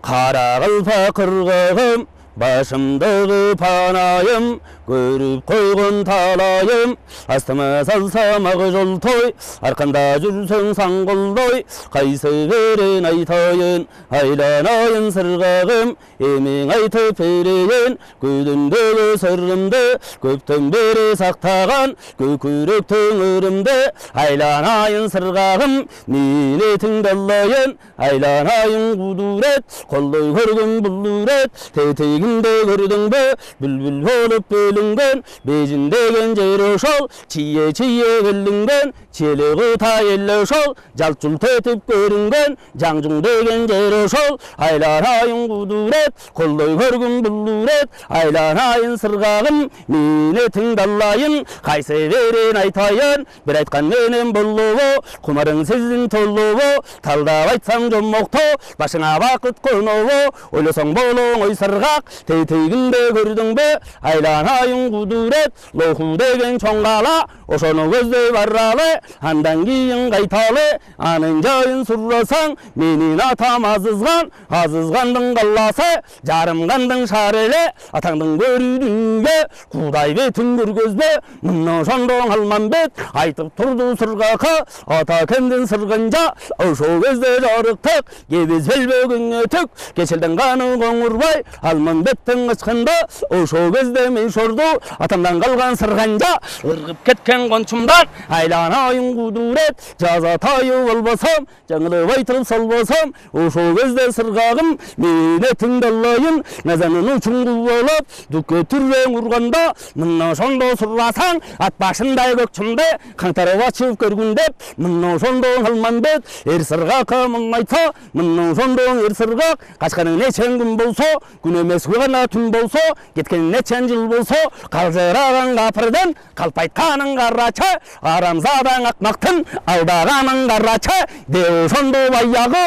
қара қалпақ қырғағым, башымдағы панайым, көріп қойған талайым. Астыма салсам ақ жол той, арқанда жүрсең саңғылдай, қайсы берен айтайын, айланайын сырғағым, емең айтып берейін, көдімдегі сырымды, көптен бері сақтаған, көкіректің өрімді, айланайын сырғағым, мені тыңдалайын, айланайын құдурет, қолдай көрген бұлдурет, тетегімді көрдің бе, бүлбүл болып бөлінген, бежіндеген жер ошол, чие келінген, челі құта елі ошол, жалт-жұлт етіп көрінген, жаңжың деген жер ошол, айланайын құдурет, қолдай көрген бұлдурет, айланайын сырғағым, мені тыңдалайын, қайсы берен айтайын, бір айтқан менен болуы, құмарың сіздің толуы, талдап айтсаң жомоқты, башыңа бақыт қонуы, ойласаң болуң ой сырғақ, тетегінде көрдің бе, айланайын құдурет, лоху деген чоңғала, ошоны көздөй барралы, андан кейін қайталы, анын жайын сұрасаң, менің атам азызғандың қалласы, жарымғандың шарелі, атаңдың көрүйдіңге, құдай бетін көргөзбе, мұны жондың алман бет, айтып тұрды сырғақы, ата кемден сырғанжа, ошо көзде жарықтық, кебез белбөгің өтік, кешелдің қаны қоңырбай, алман беттің қышқында, ошо көзде мен шорду, атамдан қалған сырғанжа, ырғып кеткен қоншымдан, айланайын құдурет, жазатайы болбасам, жаңылып айтылып салбасам, ошо көзде сырғағым, мені тыңдалайын, назанын ұчыңғы болып, дүкке түррең ұрғанда, мұны шондо сұрасаң, ат башындай көкчімді, қаңтарып ашып көргіндеп, мұны шондо қалман бет, ер сырғақы мұн айтса, мұны шондо ер сырғақ, қашқаның нечен күн болса, күн емес ғана түн болса, кеткен нечен жыл болса, қалжыраған қапырдың, қалпайтқаның қарачы, арамзадаң ақмақтың, алдағаның қарачы, деу шондо баяғы,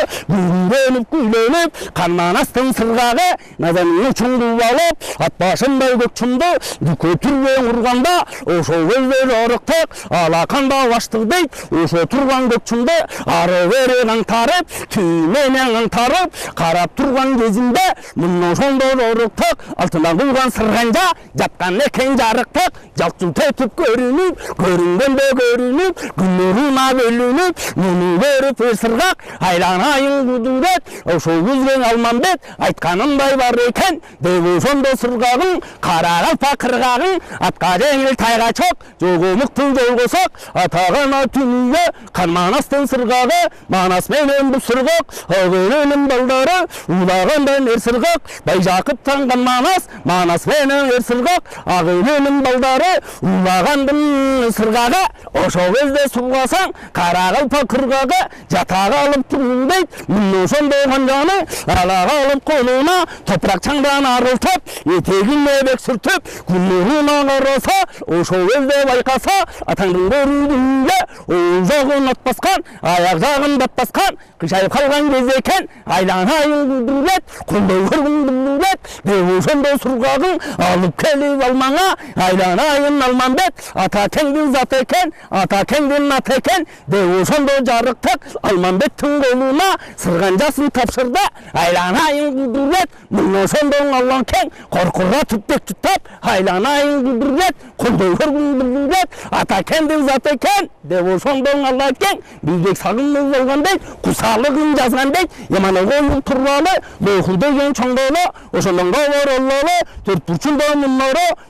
күйленіп, қанман астың сырғағы, назанын ұчыңды алып, ат башындай көкчімді, дүкке түрген ұрғанда, ошо көзде жарықтық, алақанда аштық дейд, ошо тұрған көкчімді, ары бері аңтарып, түйменен аңтарып, қарап тұрған кезінде, мұны ошондо жарықтық, алтындан құлған сырғанжа, жатқан екен жарықтық, жалт-жұлт етіп көрініп, көрінгенде көрініп, күннұрына бөлініп, мұны көріп сырғақ, айланайын құдурет, ошо көзген алман бет, айтқанымдай бар екен, деп ошондо сырғағың, қара қалпақ қырғағың, атқа жеңіл тайға чоқ, жоғы мұқты жолғысақ, атағана түніге, қанман астын сырғағы, манас менен бұл сырғақ, ағырының балдары, улағандан ер сырғақ, бай жақыптан манас, манас менен ер сырғақ, ағырының балдары, улағандың сырғағы, ошо көзде сұрғасаң, қара қалпақ қырғағы, жатаға алып тұрын дейд, мұны ошондо қанжаны, алаға алып қолына, топырақ чаңдан арылтып, етегіне бек сүртіп, күннұрына қараса, ошо көзде байқаса, атаңдың көрінуге, ол жоғын атпасқан, аяқ жағын батпасқан, қишайып қалған кез екен, айланайын құдурет, қолдай көргін бұлдурет, деп ошондо сырғағың, алып келіп алмаңа, айланайын алман бет, ата кеңдің зат екен, ата кеңдің ат екен, деп ошондо жарықтық, алман беттің қолына, сырғанжасын тапшырды, айланайын құдурет, мұны ошондон алған кең, қорқырға түптек тұттап, айланайын құдурет, қолдай көргін бұлдурет, ата кеңдің зат екен, деп ошондон алған кең, бүйдек сағынның болғандай, құсалығын жазғандай, еманы қолын тұрғалы, лоху деген чоңғалы, ошондон қавар аллалы, төрт бұрчында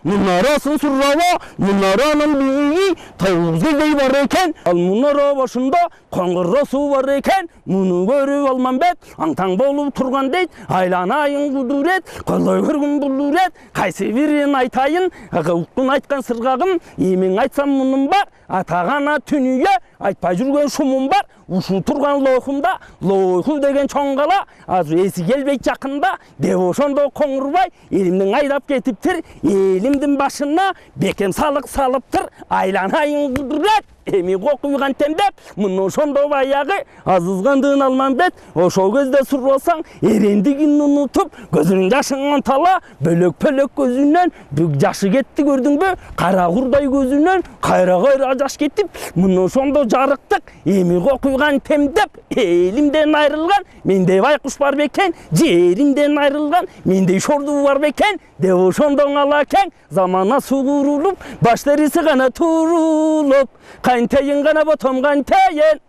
мұнарасын сұрралы, мұнараның бүйі, тауыз келдей бар екен, ал мұнара башында қоңғыры су бар екен, мұны көріп алман бет, аңтаң болып тұрған дейд, айланайын құдурет, қолдай көргін бұлдурет, қайсы бірін айтайын, ұқтың айтқан сырғағым, емен айтсам мұным бар, атағана түніге, айтпай жүрген шумым бар, ұшу тұрған лохымда, лоху деген чоңғала, аз есі келбейт жақында, деп ошондо қоңырбай, елімнің айдап кетіптір, елімдің башына бекем салық салыптыр, айланайын құдурет. эми кокуйган темдеп муну ошондо баягы азызгандын Алмамбет ошол кезде сурасаң эрендигин унутуп көзүнүн жашын тала бөлөк көзүнөн бүк жашы кетти көрдүңбү кара курдай көзүнөн кайра жаш кетип муну ошондо жарыктык эми кокуйган темдеп элимден айрылган мендей байкуш бар бекен жеримден айрылган мендей шорду бар бекен деп ошондо алакең замана сугурулуп баш териси гана турулуп кантейин гана ботом кантейин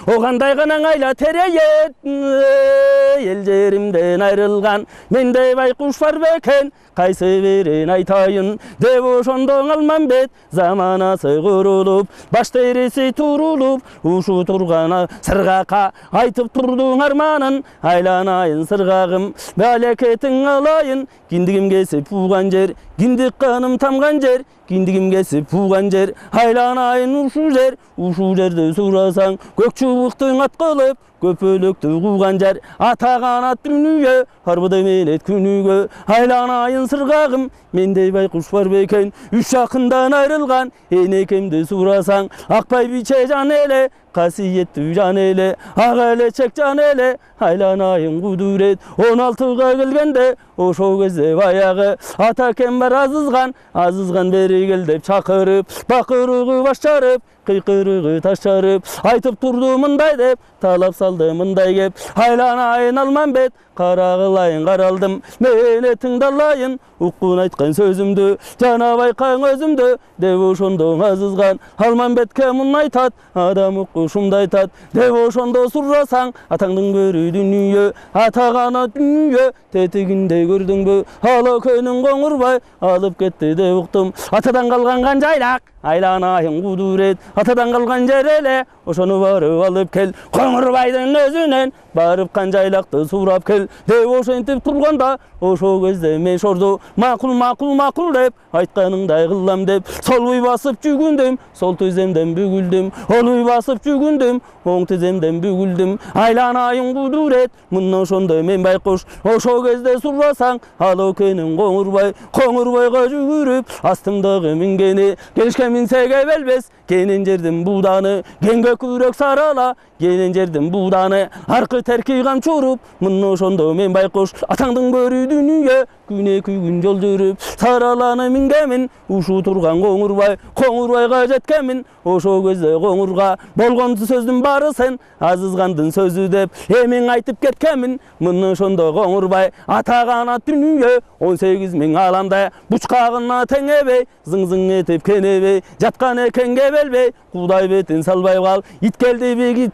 огандай гана айла терейет эл жеримден айрылган мендей байкуш бар бекен кайсы бирин айтайын деп ошондо Алмамбет заманасы курулуп баш териси турулуп ушу турган сыргака айтып турдуң арманын айланайын сыргагым балекетиң алайын киндигим кесип пууган жер киндик каным тамган жер киндигим кесип пууган жер айланайын ушу жерди сурасаң көк чубуктуң ат кылып көпөлөктү кууган жер ата канат дүнүйө арбыды менет күнүгө айланайын сыргагым мендей байкуш бар бекен үч жакындан айрылган энекемди сурасаң акбай биче жан эле касиеттүү жан эле ак элечек жан эле айланайын кудурет 16га келгенде ошол кезде баягы атакем бар азызган бери кел деп чакырып бакырыгы баш жарып кыйкырыгы таш жарып айтып турду мындай деп талап салды мындай кеп айланайын Алмамбет кара кылайын каралдым мени тыңдалайын уккун айткан сөзүмдү жана байкаң өзүмдү деп ошондо азызган Алмамбетке муну айтат адам уккушумду айтат деп ошондо сурасаң атаңдын көрү дүнүйө ата канат дүнүйө тетигинде көрдүңбү алакөнүн коңурбай алып кетти деп уктум атадан калган канжайлак айланайын кудурет атадан калган жер эле ошону барып алып кел коңурбайдын өзүнөн барып канжайлакты сурап кел деп ошентип турганда ошол кезде мен шорду макул деп айтканыңдай кылам деп сол уй басып жүгүндүм сол тиземден бүгүлдүм ол уй басып жүгүндүм оң тиземден бүгүлдүм айланайын кудурет мына ошондой мен байкуш ошол кезде сурасаң алакөнүн коңурбайга жүгүрүп астымдагы мингени келишке минсеге белбес кенен жердин бууданы кеңге күрөк сарала кенен жердин бууданы аркы терки камчуруп мына ошондо мен байкуш атаңдын көрү дүнүйө күн күн жол жүрүп сараланы мингемин ушу турган коңурбайга жеткемин ошол кезде коңурга болгон сөздүн баарысын азызгандын сөзү деп эмиң айтып кеткемин мына ошондо коңурбай ата канат дүнүйө 18 миң аламда бучкагына теңебей зың этип кенебей жаткан экенге белбей кудай бетин салбай кал ит келди бигит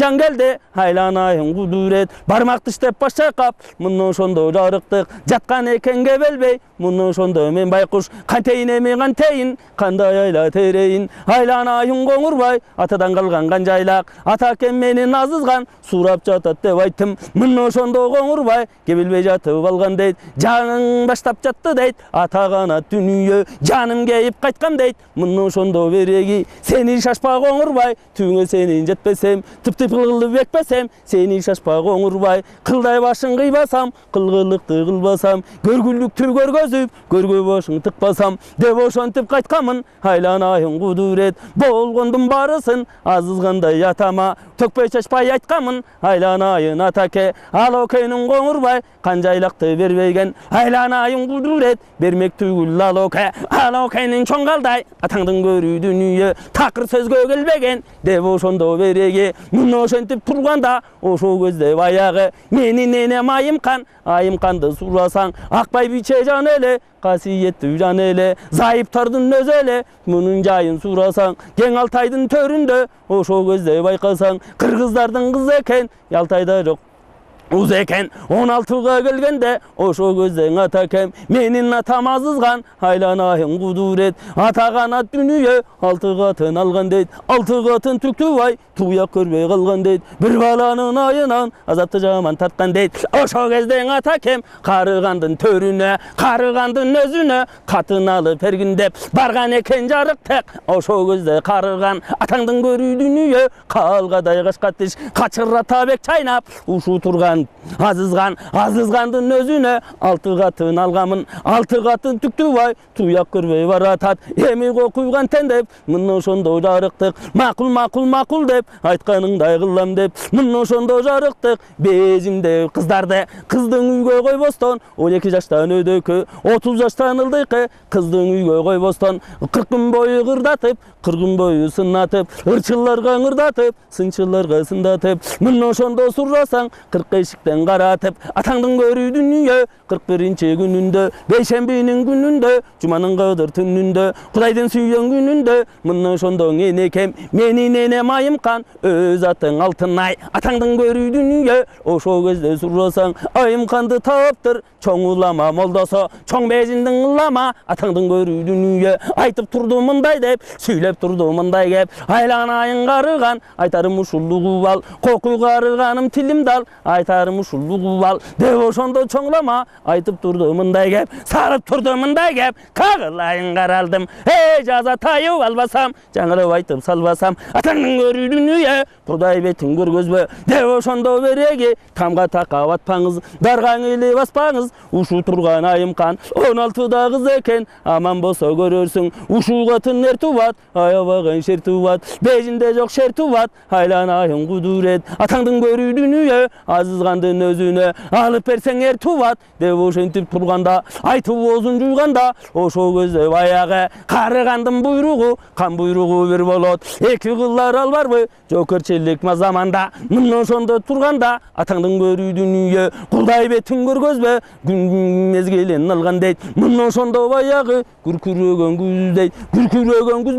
жан келди айланайын кудурет бармак тиштеп баш чайкап мына ошондо жарыктык жаткан экенге белбей мына ошондо мен байкуш кантейин эми кантейин кандай айла терейин айланайын коңурбай атадан калган канжайлак атакем менин азызган сурап жатат деп айттым мына ошондо коңурбай кебилбей жатып алган дейт жаның баштап жатты дейт ата канат дүнүйө жаным кейип кайткам дейт мына ошондо береги сени шашпа коңурбай түңө сени жетпесем тып-тып кылып бекпесем сени шашпа коңурбай кылдай башың кыйбасам кылгылыкты кылбасам көргүлүктү көргөзүп көргө башың тыкпасам деп ошентип кайткамын айланайын кудурет болгондун баарысын азызгандай атама төкпөй чачпай айткамын айланайын атаке алакөнүн коңурбай канжайлакты бербеген айланайын кудурет бермек түгүл алакенин чоңгалдай атаңдын көрүү дүнүйө такыр сөзгө келбеген деп ошондо береги мына ошентип турганда ошол кезде баягы менин энем айымканды сурасаң акбай биче жан эле касиеттүү жан эле зайыптардын өзү эле мунун жайын сурасаң кең Алтайдын төрүндө ошол кезде байкасаң кыргыздардын кызы экен Алтайда жок уз экен 16га келгенде ошол көздөн атакем менин атам азызган айланайын кудурет ата канат дүнүйө 6 катын алган дейт 6 катын түктүбай туяк көрбөй калган дейт бир баланын айынан азапты жаман тарткан дейт ошол кезден атакем карыгандын төрүнө карыгандын өзүнө катын алып бергин деп барган экен жарыктык ошол кезде карыган атаңдын көрүү дүнүйө калгадай кашкатыш качырата бек чайнап ушу турган турган азызгандын өзүнө 6 катын алгамын 6 катын түктүбай туяк көрбөй баратат эми кокуйган тендеп мына ошондо жарыктык макул деп айтканыңдай кылам деп мына ошондо жарыктык безимде кыздарды кыздың үйгө койбостон 12 жаштан өдөкө 30 жаштан ылдыйкы кыздың үйгө койбостон 40 күн бою кырдатып 40 күн бою сынатып ырчыларга ыңырдатып сынчыларга сындатып мына ошондо сурасаң 40 эшиктен каратып атаңдын көрүү дүнүйө 41 күнүндө бейшембинин күнүндө жуманын кыдыр түнүндө кудайдын сүйгөн күнүндө мына ошондо энекем менин энем айымкан өз атың алтынай атаңдын көрүү дүнүйө ошол кезде сурасаң айымканды таптыр чоң улама молдосо чоң бежиндин ылама атаңдын көрүү дүнүйө айтып турду мындай деп сүйлөп турду мындай кеп айланайын карыган айтарым ушулугу ал кокуй карыганым тилим дал айтарым ушулугу ал деп ошондо чоңлама айтып турду мындай кеп сарып турду мындай кеп кагылайын каралдым жаза тайып албасам жаңырып айтып салбасам атаңдын көрүү дүнүйө кудай бетин көргөзбө деп ошондо береги тамга такап атпаңыз даргаң эле баспаңыз ушу турган айымкан 16да кыз экен аман болсо көрөрсүң ушу катын эр тубат аябаган шер тубат бежинде жок шер тубат айланайын кудурет атаңдын көрүү дүнүйө азызгандын өзүнө алып берсең эр тубат деп ошентип турганда айтып оозун жуйганда ошол кезде баягы карыгандын буйругу кан буйругу бир болот эки кылар албарбы жокерчилик заманда мына ошондо турганда атаңдын көрүү дүнүйө кудай бетин көргөзбө күн мезгилин алган дейт мына ошондо баягы күркүрөгөн күз дейт күркүрөгөн күз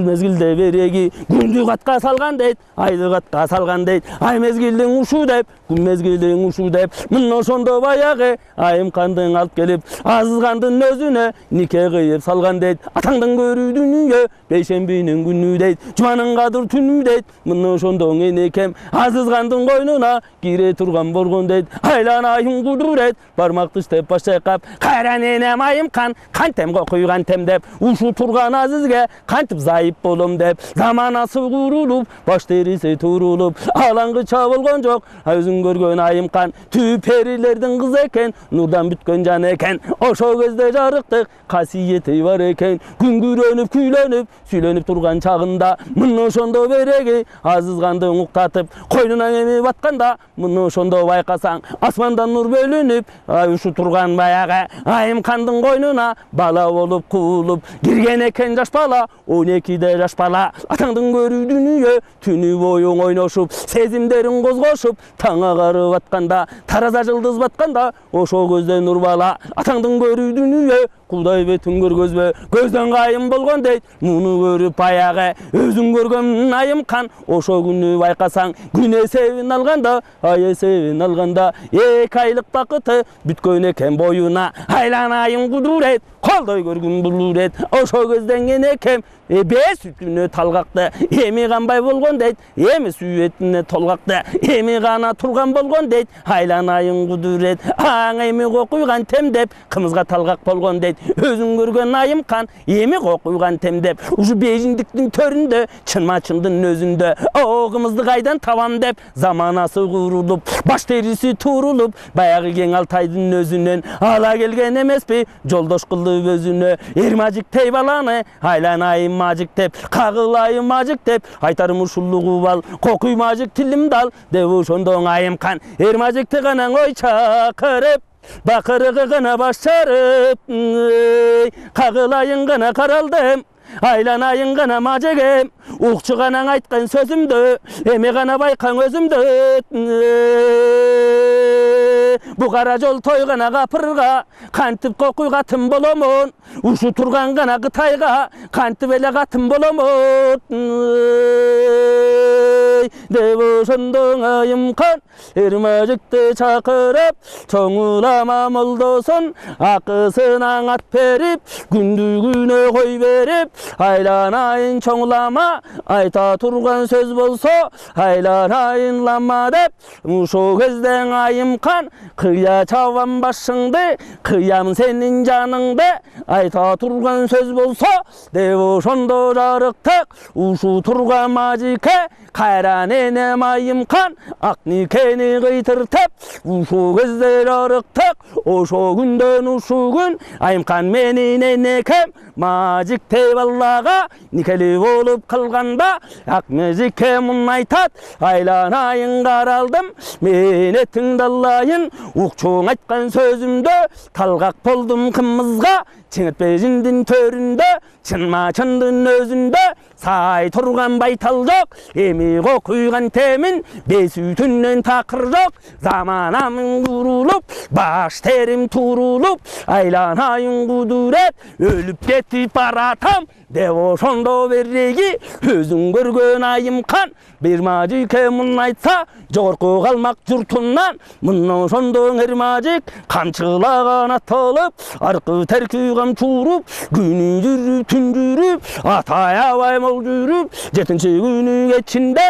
мезгилде береги күндү катка салган дейт айды катка салган дейт ай мезгилиң ушу деп күн мезгилиң ушу деп мына ошондо баягы айымкандын алып келип азызгандын өзүнө нике кыйып салган дейт атаңдын көрүү дүнүйө бейшембинин күнү дейт жуманын кадыр түнү дейт мына ошондо энекем азызгандын койнуна кире турган болгон дейт айланайын кудурет бармак тиштеп баш чайкап кайра энем айымкан кантем кокуйган тем деп ушу турган азизге кантип зайып болом деп заманасы курулуп баш териси турулуп алаңгы чабылган жок өзүң көргөн айымкан түп перилердин кызы экен нурдан бүткөн жан экен ошол кезде жарыктык касиети бар экен күңгүрөнүп күйлөнүп сүйлөнүп турган чагында мына ошондо береги азызганды уктатып койнуна эми батканда мына ошондо байкасаң асмандан нур бөлүнүп ушу турган баягы айымкандын койнуна бала болуп куулуп кирген экен жаш бала 12де жаш бала атаңдын көрүү дүнүйө түнү бою ойношуп сезимдерин козгошуп таң агарып атканда тараза жылдыз батканда ошол көздө нур бала атаңдын көрүү дүнүйө кудай бетин көргөзбө көздөн кайым болгон дейт муну көрүп баягы өзүң көргөн айымкан ошол күнү байкасаң күн эсебин алганда ай эсебин алганда 2 айлык бакыты бүткөн экен боюна айланайын кудурет колдой көргүн булурет ошол көздөн энекем беш сүтүнө талгакты эми канбай болгон дейт эми сүйөтүнө толгакты эми гана турган болгон дейт айланайын кудурет аң эми кокуйган тем деп кымызга талгак болгон дейт өзүң көргөн айымкан эми кокуйган тем деп ушу бежиндиктин төрүндө чынма чындын өзүндө о кымызды кайдан табам деп заманасы курулуп баш териси турулуп баягы кең алтайдын өзүнөн ала келген эмеспи жолдош кылып өзүнө эрмажиктей баланы айланайын мажик деп кагылайын мажик деп айтарым ушулугу бал кокуй мажик тилим дал деп ошондо айымкан эрмажикти гана ой чакырып бакырыгы гана баш чарып кагылайын гана каралдым айланайын гана мажегем укчу гана айткан сөзүмдү эми гана байкаң өзүмдү бу кара жол той гана капырга кантип кокуй катын боломун ушу турган гана Кытайга кантип эле катын боломун деп ошондо айымкан эрмажикти чакырып чоң улама молдосун акысын аңат берип күндүгүнө кой берип айланайын чоң улама айта турган сөз болсо айланайын лама деп ушул кезден айымкан кыя чабам башыңды кыям сенин жаныңды айта турган сөз болсо деп ошондо жарыктык ушу турган мажике кайра аян енем айымқан ақ некені қитыртып ушу кездер ырықтық ошо күндөн ушу күн айымқан менен енекем мажикте баллага никели болуп калганда ак мезикке мун айтат айланайын каралдым мен этиң далайын укчуң айткан сөзүмдө талгак болдум кымызга чеңетпежиндин төрүндө чынма чындын өзүндө сай турган байтал жок эми кокуйган темин бес үтүнөн такыр жок заманамын курулуп баш терим турулуп айланайын кудурет өлүп кетип баратам деп ошондо береги өзүң көргөн айымкан бир мажике мун айтса жогорку калмак журтунан мына ошондо эрмажик камчылаган атылып аркы терки камчуруп күнү жүрүп түн жүрүп атай абай мол жүрүп жетинчи күнү кечинде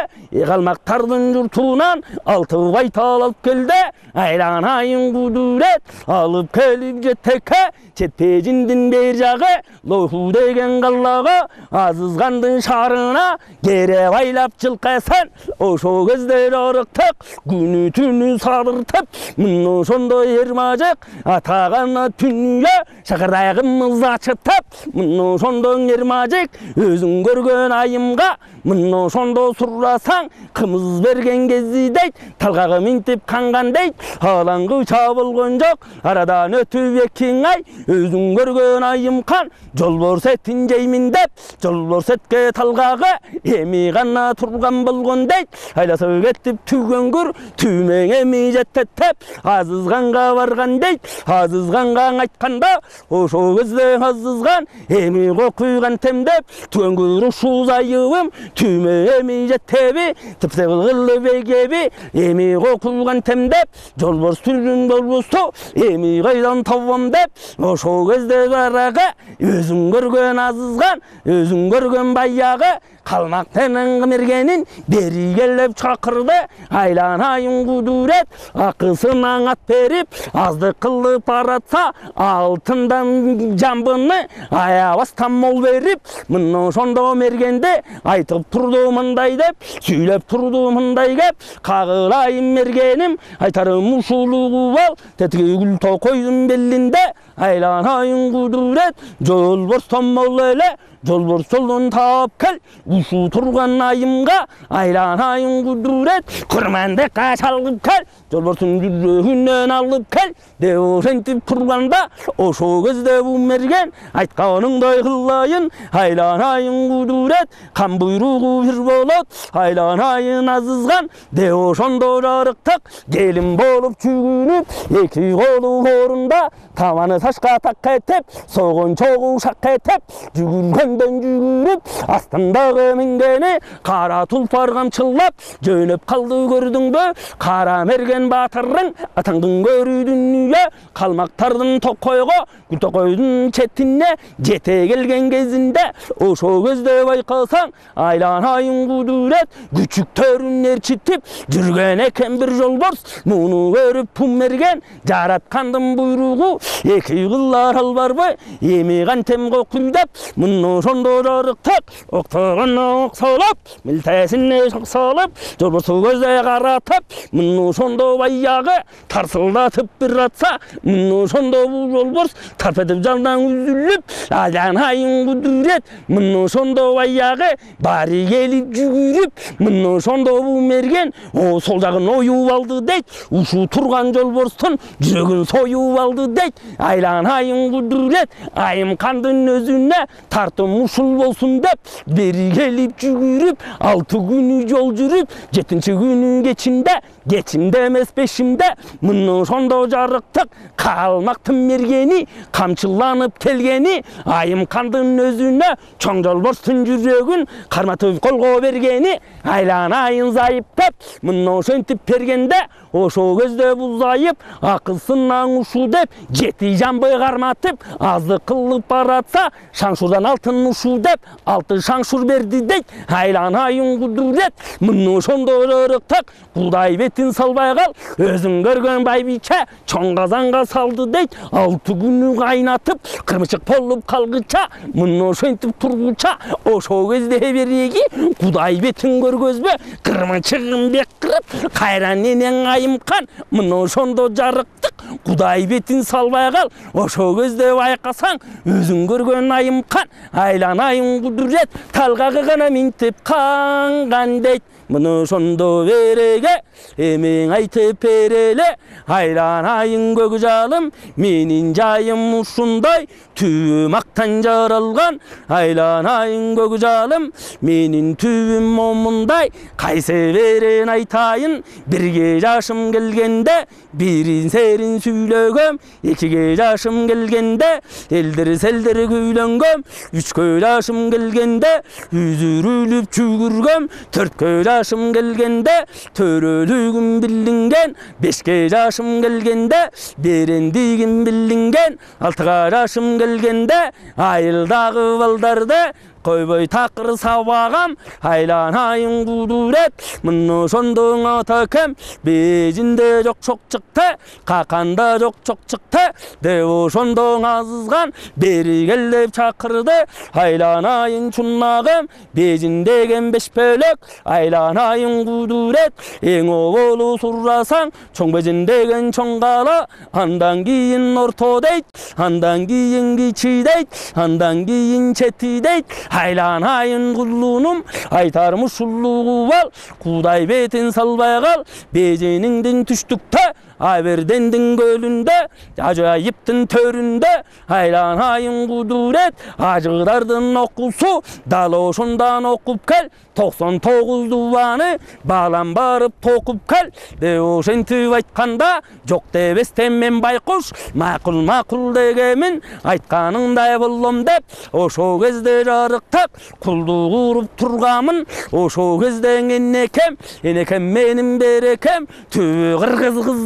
калмактардын журтунан алты байтал алып келди айланайын кудурет алып келип жетекке четпежиндин бер жагы лоху деген каллага азызгандын шаарына кере байлап жылкайсан ошо кездер ырыктык күнү түнү сабыртып мына ошондо эрмажык атагана түнүгө шакырайгымыз ачытып мына ошондо эрмажык өзүң көргөн айымга мына ошондо сурасаң кымыз берген кези дейт талгагы минтип канган дейт алаңгы чабылган жок арадан өтүп 2 ай өзүң көргөн айымкан жолборс этин жеймин деп жолборс этке талгагы эми гана турган болгон дейт айласы кетип түгөнгүр түмең эми жеттеп азызганга барган дейт азызганга айтканда ошо кезде азызган эми кокуйган темдеп түгөнгүр ушул айыбым түмең эми жеттеби типсе кылгылы бегеби эми кокуйган темдеп жолборс түрүн болбосо эми кайдан табам деп ошо кезде барага өзүң көргөн азызган өзүң көргөн баягы калмак менен кымергенин бери келип чакырды айланайын кудурет акысынан ат берип аздык кылып баратса алтындан жамбыны аябастан мол берип мына ошондо мергенде айтып турду мындай деп сүйлөп турду мындай кеп кагылайын мергеним айтарым ушулугу бол тетиги гүл токойдун белинде айланайын кудурет жолборстон мол эле жолборс жолдон таап кел ушу турган айымга айланайын кудурет курмандыкка чалгып кел жолборстун жүрөгүнөн алып кел деп ошентип турганда ошо кезде бул мерген айтканыңдай кылайын айланайын кудурет кан буйругу бир болот айланайын азызган деп ошондо жарыктык келин болуп жүгүнүп 2 колу орунда табаны ташка такетип согончогу шакетип жүгүргөндөн жүгүрүп астындагы мингени кара тулпар камчылап жөнөп калды көрдүңбү кара мерген батырың атаңдын көрүү дүнүйө калмактардын токойго гүл токойдун четине жете келген кезинде ошо кезде байкасаң айланайын кудурет күчүктөрүн ээрчитип жүргөн экен бир жолборс муну көрүп пум мерген жараткандын буйругу 2 кылар албарбы эми кантем кокуй деп мына ошондо жарыктык октогоно оксолоп милтесине шоксолоп жолборсу көздөй каратып мына ошондо баягы тарсылдатып бир атса мына ошондо бул жолборс тарп этип жандан үзүлүп айланайын кудурет мына ошондо баягы баары келип жүгүрүп мына ошондо бул мерген сол жагын оюп алды дейт ушу турган жолборстун жүрөгүн союп алды дейт айланайын кудурет айымкандын өзүнө тартым ушул болсун деп бери келип жүгүрүп 6 күнү жол жүрүп 7-чи күнү кечинде эмес 5-имде мына ошондо жарыктык калмактын мергени камчыланып келгени айымкандын өзүнө чоң жолборстун жүрөгүн карматып колго бергени айланайын зайып деп мына ошентип бергенде ошо кезде бул зайып акысынан ушу деп 7 жамбы карматып азды кылып баратса шаңшурдан алтын ушу деп 6 шаңшур берди дейт айланайын кудурет мына ошондо жарыктык Кудайбек бетін салбай қал, өзің көрген байбиче чоң қазанға салды дейт. 6 күні қайнатып, қырмышық болып қалғыча, мұны ошентіп тұрғыча, ошо кезде береги Құдай бетін көргөзбе, қырмышығын бек қырып, қайран енен айымқан, мұны ошондо жарықтық, Құдай бетін салбай қал, ошо кезде байқасаң, өзің көрген айымқан, айланайын құдірет, талғағы ғана минтіп қанған дейт. Мұны шондо береге, емен айтып береле, айланайын көкжалым, менің жайым ұшындай, түйі мақтан жаралған, айланайын көкжалым, менің түйім момындай, қайсы берен айтайын, бірге жашым келгенде, бірін серін сүйлөгөм, екіге жашым келгенде, елдір-селдір күйленгөм, үшке жашым келгенде, үзіріліп жүгіргөм, төртке жашым келгенде, төрөлігім білінген, бешке жашым келгенде, берендігім білінген, алтыға жашым келгенде, айылдағы балдарды, Қойбой тақыр сабағам, айланайын құдурет, мұны шондың ата кем, бежінде жоқ-жоқ шықты, қақанда жоқ-жоқ шықты, деу шондың азызған, бері келдеп чақырды, айланайын чұннағым, бежіндеген беш бөлік, айланайын құдурет, ең олы сұрасаң, чоң бежіндеген чоңғала, андан кейін орто дейт, андан кейін кичи дейт, андан кейін чети дейт, айланайын құллуным, айтармыш ұллуғы бал, Құдай бетін салбай қал, беженіңдің түштікті, Айбердендің көлінде, ажайыптың төрінде, айланайын құдурет, ажығдардың оқусу, дал ошондан оқып кел, 99 дубаны, балам барып тоқып кел, де ошентіп айтқанда, жоқ дебестен мен байқұш, мақұл дегемін, айтқаныңдай болом деп, ошо кезде жарықтап, құлды құрып тұрғамын, ошо кезде енекем менің берекем, түбі қырғыз қыз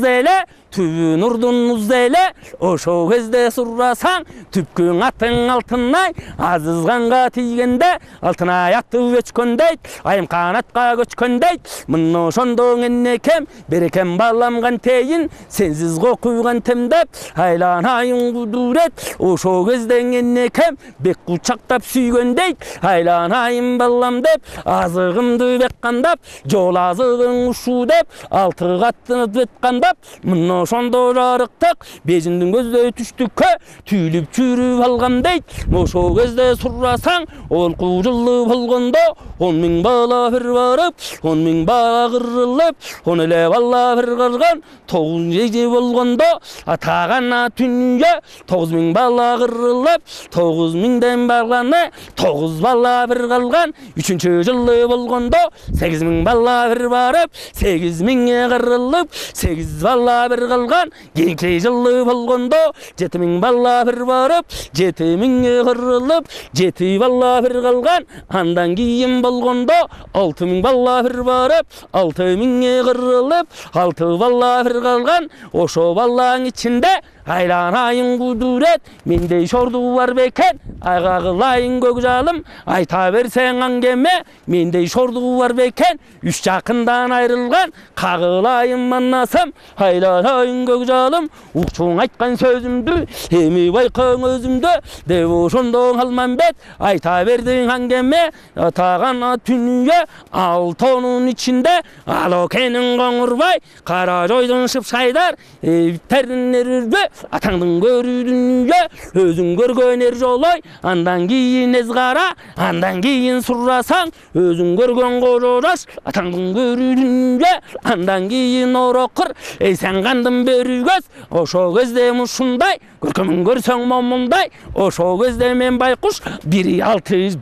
түбі нұрдың ұзеле, ошо кезде сұрасаң, түпкің аттың алтынай, азызғанға тигенде, алтынай атты өчкөндейт, айым қанатқа көчкөндейт, мұны шондың енекем, берекем баламған тейін, сенсіз қойған темдеп, айланайын құдурет, ошо кезден енекем, бек құчақтап сүйгөндейт, айланайын балам деп, азығымды бек қандап, жол азығың ұшу деп, алты қаттыны бет қандап, мұны шондо жарықтық, бежіндің көзді түштікке, түйіліп жүріп алғам дейт, ошо кезде сұрасаң, ол құжылы болғанда, 10 мың бала бір барып, 10 мың бала қырылып, 10 әлі бала бір қалған, 9 жеже болғанда, атағана түнге, 9 мың бала қырылып, 9 мыңден барғаны, 9 бала бір қалған, 3-ші жылы болғанда, 8 мың бала бір барып, 8 мыңе қырылып, 8 бала бір қалған, 2 жылы болғанда, 7 мың бала бір барып, 7 мыңе қырылып, 7 бала бір қалған, андан кейін болғанда, 6 мың бала бір барып, 6 мыңе қырылып, 6 бала бір қалған, ошо балаң içinde айланайын құдурет, мендей шорды бар бекен, айға қылайын көкжалым, айта берсең аңгеме, мендей шорды бар бекен, үш жақындан айрылған, қағылайын маннасам, айланайын көкжалым, ұқчуң айтқан сөзімді, емі байқың өзімді, деп ошондоң алман бет, айта бердің аңгеме, атаған түнүе, алтонun içinde, алокенің қоңырбай, қара жойдың шыпшайдар, біттерін ерірбе, атаңдың көрүдүнүе, өзүң көргөн жолой, андан кийин эзгара, андан кийин сурасаң, өзүң көргөн кожораш, атаңдың көрүдүнүе, андан кийин орокур, сен кандым берүүгөз, ошо кезде ушундай, көркөмүн көрсөң момундай, ошо кезде мен байкуш, 1-6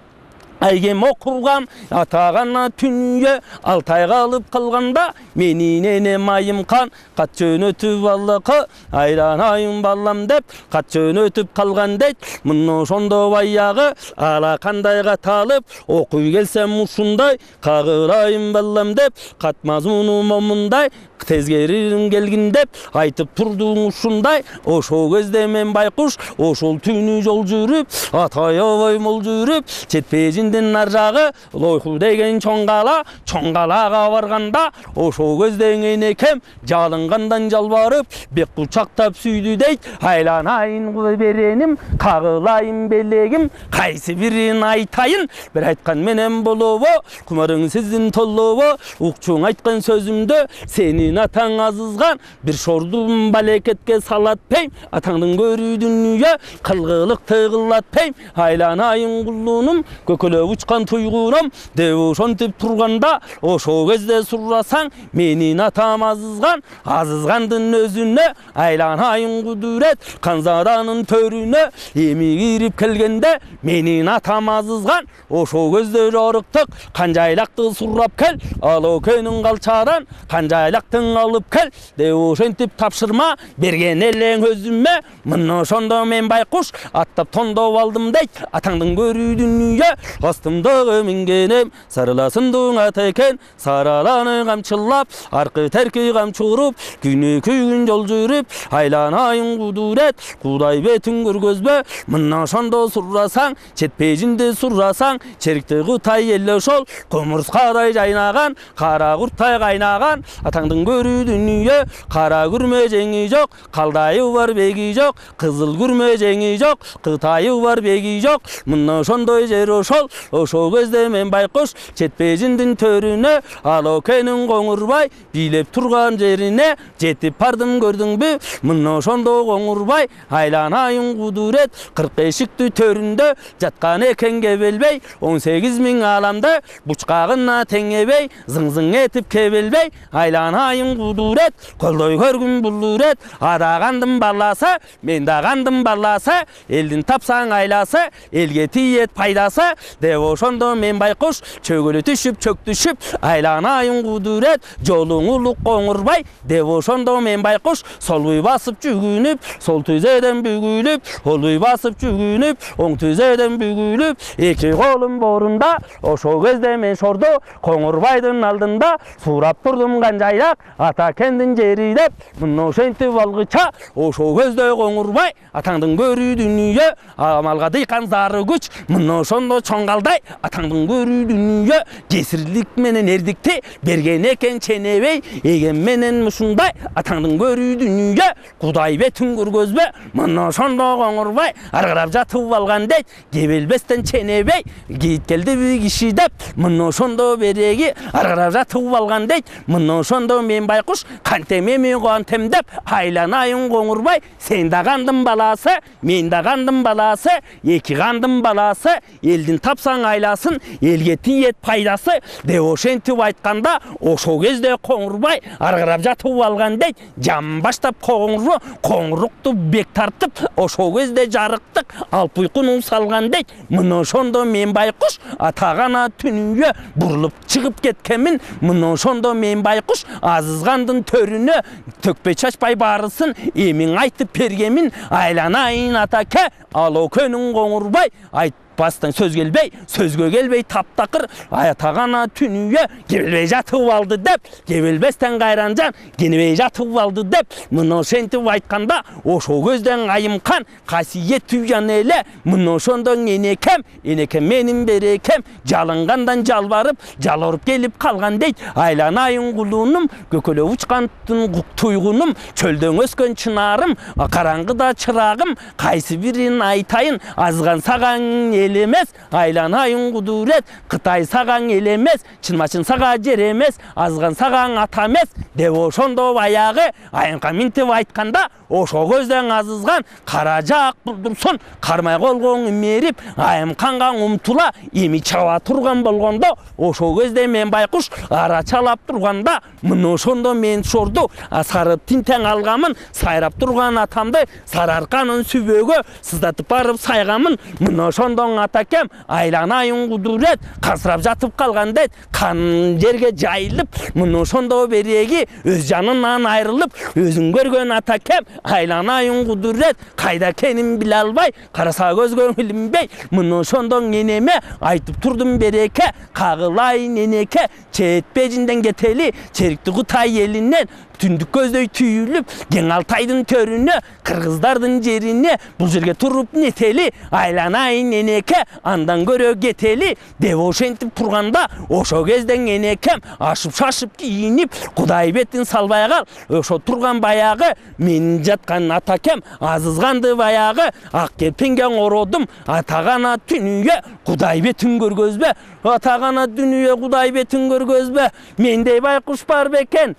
Айгем оқуғам, атағана түнге, 6 ай қалып қалғанда, менің енем айым қан, қат жөн өтіп аллақы, айланайын балам деп, қат жөн өтіп қалған дейт, мұны шондо баяғы, ала қандай қаталып, оқуй келсем ұшындай, қағырайын балам деп, қат мазмуну момындай, тезгерин келгин деп айтып турдуң ушундай. Ошол кезде мен байкуш ошол түнү жол жүрүп, атай абай мол жүрүп, Четпежиндин ар жагы Лойху деген чоң калага барганда, ошол кезде энекем жалынгандан жалбарып, бек кучактап сүйдү дейт. Айланайын береним, кагылайын белегим, кайсы бирин айтайын, бир айткан менен болобу, кумарың сиздин толобу, укчуң айткан сөзүмдө, сенин атаң азызган, бир шордум балекетке салатпейм, атаңдын көрүү дүнүйө кылгылыкты кылатпейм. Айланайын кулунум, көкөлөп учкан туйгунум деп ошентип турганда, ошол кезде сурасаң, менин атам азызгандын өзүнө, айланайын кудурет канзаданын төрүнө, эми кирип келгенде менин атам азызган, ошол кезде жоруктук канжайлакты сурап кел, ал экөөнүн калчадан канжайлактын алып кел деп ошентип тапшырма берген элең өзүмө. Мына ошондо мен байкуш аттап тондоп алдым дейт. Атаңдын көрүү дүнүйө астымдагы мингенем, сарыласындың ата экен, сараланы камчылап, аркы терки камчуруп, күнү күйгүн жол жүрүп, айланайын кудурет, Кудай бетин көргөзбө. Мына ошондо сурасаң, Четпежинди сурасаң, черикти Кытай эле ошол комурскадай жайнаган, кара курттай кайнаган, атаңдын көрүү дүнүйө кара күрмө жеңи жок, калдайы бар беги жок, кызыл күрмө жеңи жок, Кытайы бар беги жок. Мына ошондой жер ошол, ошол кезде мен байкуш Четпежиндин төрүнө, ал экөөнүн Коңурбай бийлеп турган жерине жетип бардым, көрдүңбү? Мына ошондо Коңурбай айланайын кудурет 40 эшиктүү төрүндө жаткан экен кебелбей, 18 000 аламда бучкагына теңебей, зың-зың этип кебелбей, айланайын кудурет, колдой көргүн булурет, адагандын баласы, мен дагандын баласы, элдин тапсаң айласы, элге тиет пайдасы деп ошондо мен байкуш чөгөлү түшүп, чөк түшүп, айланайын кудурет, жолуң улук Коңурбай деп ошондо мен байкуш солуй басып жүгүнүп, сол түзеден бүгүлүп, олуй басып жүгүнүп, оң түзеден бүгүлүп, эки колум борунда, ошол кезде мен шордо Коңурбайдын алдында сурап турдум канжайлак ата кендин жери деп. Мына ошентип алгыча, ошол кезде Коңурбай атаңдын көрүү дүнүйө амалга дыйкан зары күч, мына ошондо чоңгалдай атаңдын көрүү дүнүйө жесирлик менен эрдикти берген экен ченебей, эген менен ушундай атаңдын көрүү дүнүйө Кудай бетин көргөзбө. Мына ошондо Коңурбай аргырап жатып алган дейт, кебелбестен ченебей, кийит келдиби киши деп. Мына ошондо береги аргырап жатып алган дейт. Мына ошондо мен байкуш кантем эми кантем деп, айланайын Коңурбай, сен дагандын баласы, мен дагандын баласы, эки кандын баласы, элдин тапсаң айласын, элге тиет пайдасы деп ошентип айтканда, ошол кезде Коңурбай аргырап жатып алган дейт. Жам баштап Коңурукту бек тартып, ошол кезде жарыктык алп уйкуну салган дейт. Мына ошондо мен байкуш атагана түнүгө бурулуп чыгып кеткенмин. Мына ошондо мен байкуш азызгандын төрүнө төкпөй чачпай барысын эмиң айтып бергенмин. Айланайын атаке, ал экөөнүн Коңурбай айтпастан сөзгө келбей таптакыр атагана түнүгө кебелбей жатып алды деп, кебелбестен кайранжан кенебей жатып алды деп. Мына ошентип айтканда, ошол көздөн айымкан касиеттүү жан эле. Мына ошондо энекем менин берекем жалынгандан жалбарып, жалоруп келип калган дейт. Айланайын кулунум, көкөлөп учкан туйгунум, чөлдөн өскөн чынарым, караңгыда чырагым, кайсы бирин айтайын, азган сагаң элемес, айланайын кудурет, Кытай сагаң элемес, чынма-чын сага жер эмес, азган сагаң ата эмес деп ошондо баягы айымка минтип айтканда, ошол көздөн азызган кара жаак булдурсун, кармай колгоң мерип, айымканга умтула эми чаба турган болгондо, ошол кезде мен байкуш ара чалап турганда, мына ошондо мен шорду сары тинтең алгамын, сайрап турган атамды сарарканын сүбөгө сыздатып барып сайгамын. Мына ошондон атакем айланайын кудурет касырап жатып калган дейт, кан жерге жайылып. Мына ошондо береги өз жанынан айрылып, өзүн көргөн атакем айланайын кудурет, кайда экенин биле албай, караса көзгө илинбей, муну ошондон энеме айтып турдум береке, кагылайын энеке, четпежинден кетели, черикти Кутай элинен түндүк көздөй түйүлүп, Кең Алтайдын төрүнө, кыргыздардын жерине, бул жерге туруп нетели, айланайын энеке, андан көрө кетели, деп ошентип турганда, ошо кезден энекем ашып шашып кийинип, Кудайбектин салбай кал, ошо турган баягы, менин жаткан атакем, азызганды баягы, ак керпенге ородум, атагана түнүгө, Кудайбектин көргөзбө, атагана дүнүгө, Кудайбектин көргөзбө, мендей байкуш бар бекен.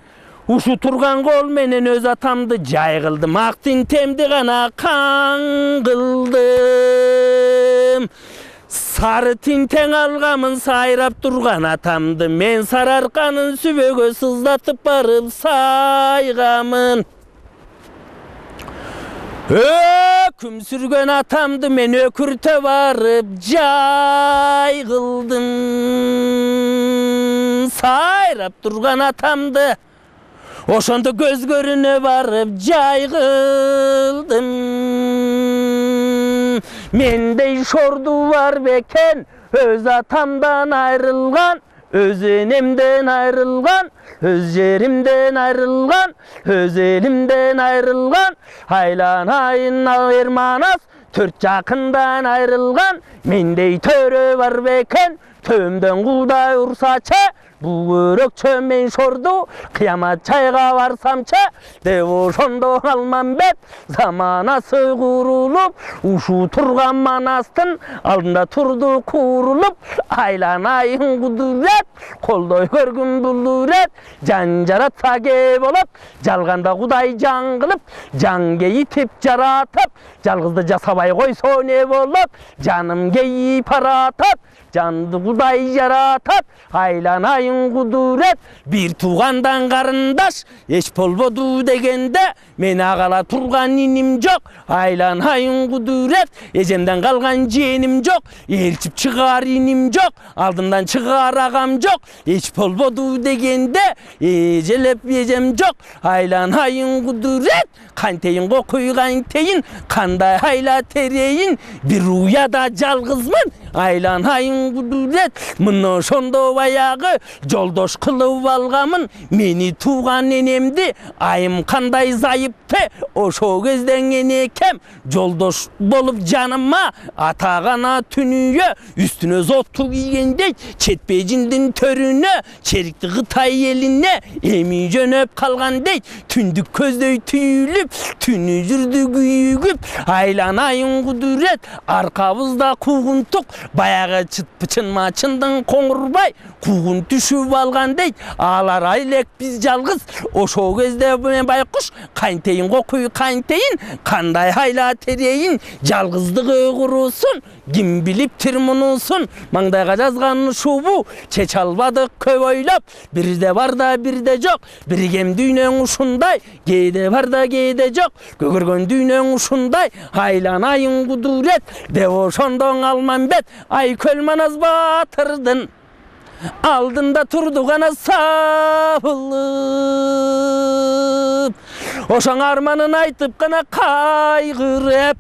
Ушу турган кол менен өз атамды жай кылдым, ак тинтемди гана кан кылдым. Сары тинтең алгамын сайрап турган атамды, мен сарарканын сүбөгө сыздатып барып сайгамын. Өкүм сүргөн атамды мен өкүртө барып жай кылдым. Сайрап турган атамды ошондо көз көрүнө барып жай кылдым. Мендей шорду бар бекен, өз атамдан айрылган, өз энемден айрылган, өз жеримден айрылган, өз элимден айрылган, айланайын Ерманас, төрт жакындан айрылган, мендей төрө бар бекен, төмдөн Кудай урсачы, бул өрөкчө мен шорду, кыямат чайга барсамчы, деп ошондо Алмамбет заманасы курулуп, ушу турган Манастын алдында турду курулуп, айланайын кудурет, колдой көргүн булурет, жан жаратса ке болот, жалганда Кудай жан кылып, жан кейитип жаратып, жалгызды жасабай койсо не болот, жаным кейип аратып, жанды Кудай жаратат, айланайын кудурет, бир туугандан карындаш, эч болбоду дегенде, мен агала турган иним жок, айланайын кудурет, эжемден калган жээним жок, элчип чыгаар иним жок, алдымдан чыгаар агам жок, эч болбоду дегенде, эжелеп эжем жок, айланайын кудурет, кантейин кокуй кантейин, кандай айла терейин, бир уяда жалгызмын, айланайын кудурет, мына ошондо баягы жолдош кылып алгамын, мени тууган энемди, айым кандай зайыпты, ошо кезден энекем жолдош болуп жаныма, атагана түнүгө, үстүнө зотту кийгендей, четпежиндин төрүнө, черикти Кытай элине, эми жөнөп калгандей, түндүк көздөй түйүлүп, түнү жүрдү күйүгүп, айланайын кудурет, аркабызда куугунтук, баягы чын мачындын коңурбай, куугун түшүп алгандей, алар айлек биз жалгыз, ошо кезде мен байкуш, кантейин кокуй кантейин, кандай айла терейин, жалгыздыгы курусун, ким билиптир мунусун, маңдайга жазган ушубу, чеч албадык көп ойлоп, бирде бар да бирде жок, биргем дүйнөң ушундай, кээде бар да кээде жок, көгөргөн дүйнөң ушундай, айланайын кудурет, деп ошондон Алмамбет, Айкөл Манас батырдын алдында турду гана сабылып, ошоң арманын айтып гана кайгырып,